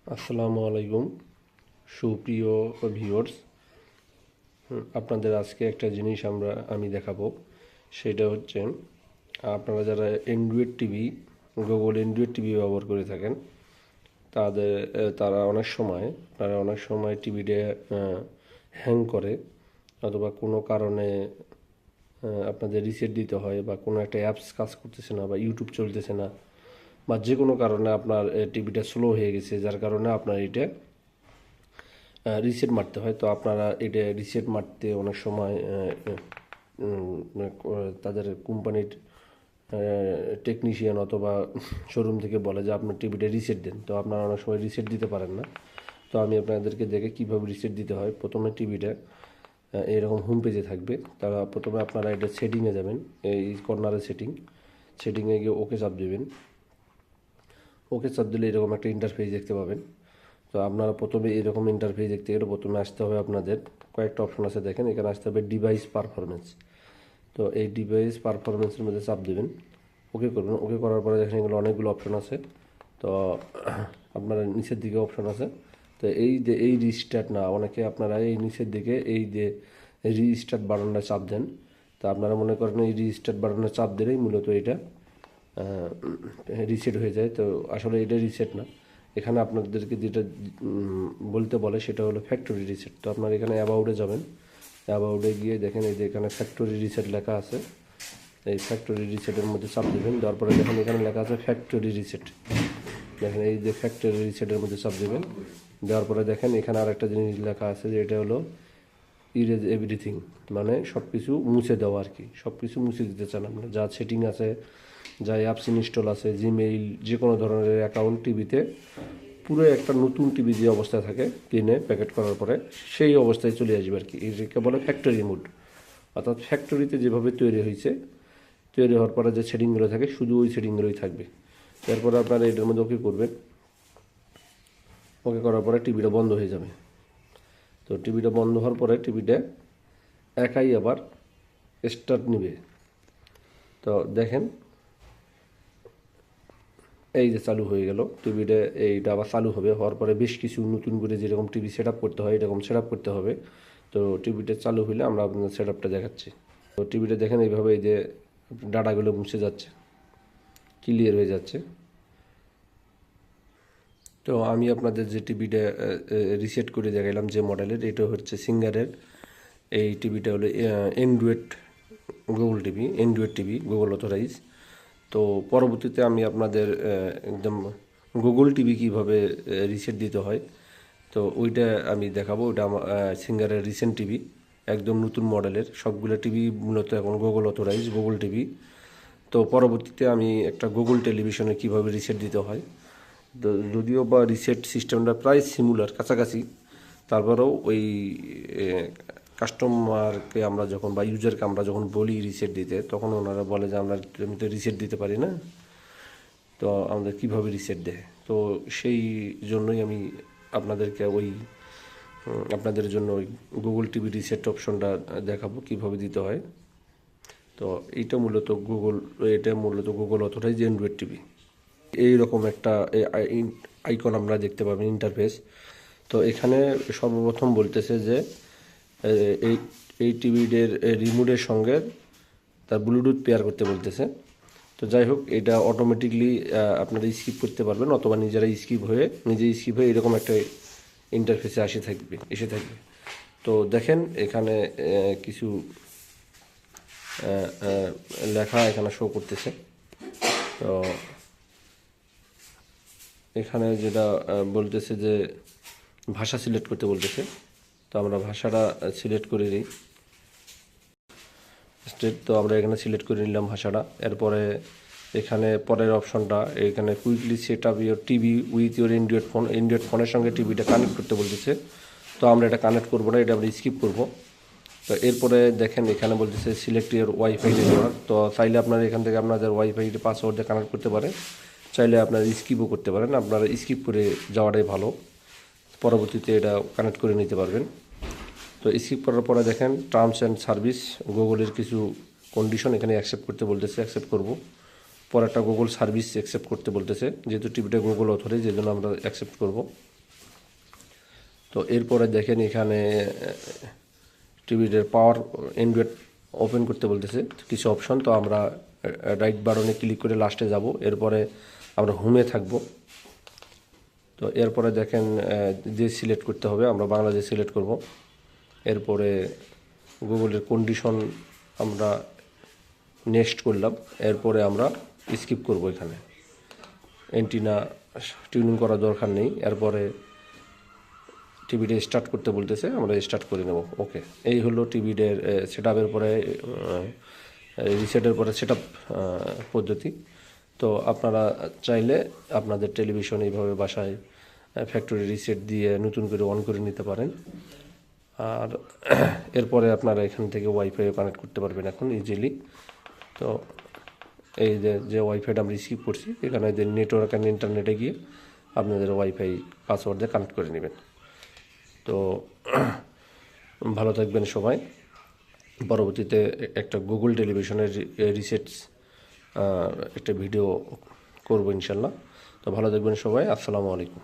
আসসালামু আলাইকুম সুপ্রিয় ভিউয়ার্স। আপনাদের আজকে একটা জিনিস আমি দেখাবো। সেটা হচ্ছে আপনারা যারা Android TV Google Android TV ব্যবহার করে থাকেন তারা অনেক সময় টিভিটা হ্যাং করে, অথবা কোনো কারণে আপনাদের রিসেট দিতে হয়, বা কোনো একটা অ্যাপস কাজ করতেছে না, বা ইউটিউব চলতেছে না, বা যে কোনো কারণে আপনার টিভিটা স্লো হয়ে গেছে, যার কারণে আপনার এটা রিসেট মারতে হয়। তো আপনারা এটা রিসেট মারতে অনেক সময় তাদের কোম্পানির টেকনিশিয়ান অথবা শোরুম থেকে বলে যে আপনার টিভিটা রিসেট দেন। তো আপনারা অনেক সময় রিসেট দিতে পারেন না। তো আমি আপনাদেরকে দেখে কীভাবে রিসেট দিতে হয়। প্রথমে টিভিটা এরকম হোম পেজে থাকবে। তারা প্রথমে আপনারা এটা সেটিংয়ে যাবেন, এই কর্নারে সেটিংয়ে গিয়ে ওকে চাপ দেবেন। ওকে চাপ দিলে এরকম একটা ইন্টারফেস দেখতে পাবেন। তো আপনারা প্রথমে এরকম ইন্টারফেস দেখতে গেলে প্রথমে আসতে হবে আপনাদের কয়েকটা অপশন আছে, দেখেন এখানে আসতে হবে ডিভাইস পারফরমেন্স। তো এই ডিভাইস পারফরমেন্সের মধ্যে চাপ দেবেন, ওকে করবেন। ওকে করার পরে দেখেন এগুলো অনেকগুলো অপশন আছে। তো আপনারা নিচের দিকে অপশন আছে। তো এই রিস্টার্ট না, অনেকে আপনারা এই নিচের দিকে এই যে রিস্টার্ট বাটনটা চাপ দেন। তো আপনারা মনে করেন এই রিস্টার্ট বাটনটা চাপ দিলেই মূলত এটা রিসেট হয়ে যায়। তো আসলে এটা রিসেট না, এখানে আপনাদেরকে যেটা বলতে বলে সেটা হলো ফ্যাক্টরি রিসেট। তো আপনারা এখানে অ্যাবাউটে যাবেন, অ্যাবাউটে গিয়ে দেখেন এই যে এখানে ফ্যাক্টরি রিসেট লেখা আছে। এই ফ্যাক্টরি রিসেটের মধ্যে চাপ দেবেন। দেওয়ার পরে দেখেন এখানে লেখা আছে ফ্যাক্টরি রিসেট। দেখেন এই যে ফ্যাক্টরি রিসেটের মধ্যে চাপ দেবেন। দেওয়ার পরে দেখেন এখানে আর একটা জিনিস লেখা আছে যে এটা হলো ইরেজ এভরিথিং, মানে সব কিছু মুছে দেওয়া আর কি। সব কিছু মুছে দিতে চান আপনার, যা সেটিং আছে, যা অ্যাপস ইনস্টল আছে, জিমেইল, যে কোনো ধরনের অ্যাকাউন্ট টিভিতে, পুরো একটা নতুন টিভি যে অবস্থায় থাকে কিনে প্যাকেট করার পরে সেই অবস্থায় চলে আসবে আর কি। এটাকে বলে ফ্যাক্টরি মুড। অর্থাৎ ফ্যাক্টরিতে যেভাবে তৈরি হয়েছে, তৈরি হওয়ার পরে যে সেটিংগুলো থাকে শুধু ওই সেটিংগুলোই থাকবে। এরপরে আপনারা এটার মধ্যে ওকে করবেন। ওকে করার পরে টিভিটা বন্ধ হয়ে যাবে। তো টিভিটা বন্ধ হওয়ার পরে টিভিটা একাই আবার স্টার্ট নেবে। তো দেখেন এই যে চালু হয়ে গেল টিভিটা, এইটা আবার চালু হবে। হওয়ার পরে বেশ কিছু নতুন করে যেরকম টিভি সেট আপ করতে হয় এরকম সেট আপ করতে হবে। তো টিভিটা চালু হলে আমরা আপনাদের সেট আপটা দেখাচ্ছি। তো টিভিটা দেখেন এইভাবে এই যে ডাটাগুলো মুছে যাচ্ছে, ক্লিয়ার হয়ে যাচ্ছে। তো আমি আপনাদের যে টিভিটা রিসেট করে দেখালাম যে মডেলের, এটা হচ্ছে সিঙ্গারের। এই টিভিটা হলো Android Android TV Google authorise. তো পরবর্তীতে আমি আপনাদের একদম গুগল টিভি কীভাবে রিসেট দিতে হয় তো ওইটা আমি দেখাবো। ওইটা আমার সিঙ্গারের রিসেন্ট টিভি, একদম নতুন মডেলের। সবগুলো টিভি মূলত এখন গুগল অথরাইজ গুগল টিভি। তো পরবর্তীতে আমি একটা গুগল টেলিভিশনে কীভাবে রিসেট দিতে হয়, তো যদিও বা রিসেট সিস্টেমটা প্রায় সিমিলার, কাছাকাছি, তারপরেও ওই কাস্টমারকে আমরা যখন বা ইউজারকে আমরা যখন বলি রিসেট দিতে, তখন ওনারা বলে যে আমি তো রিসেট দিতে পারি না, তো আমাদের কীভাবে রিসেট দেয়। তো সেই জন্যই আমি আপনাদেরকে আপনাদের জন্য ওই গুগল টিভি রিসেট অপশনটা দেখাবো কীভাবে দিতে হয়। তো এটা মূলত গুগল অথরাইজ অ্যান্ড্রয়েড টিভি। এইরকম একটা আইকন আমরা দেখতে পাবেন, ইন্টারফেস। তো এখানে সর্বপ্রথম বলতেছে যে এই এই টিভির রিমোটের সঙ্গে তার ব্লুটুথ পেয়ার করতে বলতেছে। তো যাই হোক, এটা অটোমেটিকলি আপনারা স্কিপ করতে পারবেন, অথবা নিজে স্কিপ হয়ে এরকম একটা ইন্টারফেসে এসে থাকবে। তো দেখেন এখানে কিছু লেখা এখানে শো করতেছে। তো এখানে যেটা বলতেছে যে ভাষা সিলেক্ট করতে বলতেছে। তো আমরা ভাষাটা সিলেক্ট করে নিই। তো আমরা এখানে সিলেক্ট করে নিলাম ভাষাটা। এরপরে এখানে পরের অপশনটা, এখানে quickly set up your TV with your Android ফোনের সঙ্গে টিভিটা কানেক্ট করতে বলতেছে। তো আমরা এটা কানেক্ট করবো না, এটা আমরা স্কিপ করব। তো এরপরে দেখেন এখানে বলতেছে সিলেক্ট ইউর ওয়াইফাই নেটওয়ার্ক। তো চাইলে আপনারা এখান থেকে আপনাদের ওয়াইফাই পাসওয়ার্ড দিয়ে কানেক্ট করতে পারেন, চাইলে আপনারা স্কিপও করতে পারেন। আপনারা স্কিপ করে যাওয়াটাই ভালো, পরবর্তীতে এটা কানেক্ট করে নিতে পারবেন। তো স্কিপ করার পরে দেখেন টার্মস অ্যান্ড সার্ভিস, গুগলের কিছু কন্ডিশন এখানে অ্যাকসেপ্ট করতে বলতেছে, অ্যাকসেপ্ট করব। পরে একটা গুগল সার্ভিস অ্যাকসেপ্ট করতে বলতেছে, যেহেতু টিভিটা গুগল অথরাইজ এই জন্য আমরা অ্যাকসেপ্ট করব। তো এরপরে দেখেন এখানে টিভির পাওয়ার অ্যান্ড্রয়েড ওপেন করতে বলতেছে কিছু অপশন। তো আমরা রাইট বাটনে ক্লিক করে লাস্টে যাব, এরপরে আমরা হোমে থাকব। তো এরপরে দেখেন যে সিলেক্ট করতে হবে, আমরা বাংলাদেশ সিলেক্ট করব। এরপরে গুগলের কন্ডিশন আমরা নেক্সট করলাম, এরপরে আমরা স্কিপ করব। এখানে অ্যান্টিনা টিউনিং করার দরকার নেই। এরপরে টিভিটা স্টার্ট করতে বলতেছে, আমরা স্টার্ট করে নেব। ওকে, এই হলো টিভির সেট আপের পরে রিসেটের পরে সেট আপ পদ্ধতি। তো আপনারা চাইলে আপনাদের টেলিভিশন এইভাবে বাসায় ফ্যাক্টরি রিসেট দিয়ে নতুন করে অন করে নিতে পারেন। আর এরপরে আপনারা এখান থেকে ওয়াইফাই কানেক্ট করতে পারবেন এখন ইজিলি। তো এই যে ওয়াইফাইটা আমরা রিসিভ করছি, এখানে যে নেটওয়ার্ক অ্যান্ড ইন্টারনেটে গিয়ে আপনাদের ওয়াইফাই পাসওয়ার্ড দিয়ে কানেক্ট করে নেবেন। তো ভালো থাকবেন সবাই। পরবর্তীতে একটা গুগল টেলিভিশনের রিসেটস একটা ভিডিও করবো ইনশাল্লাহ। তো ভালো থাকবেন সবাই, আসসালামু আলাইকুম।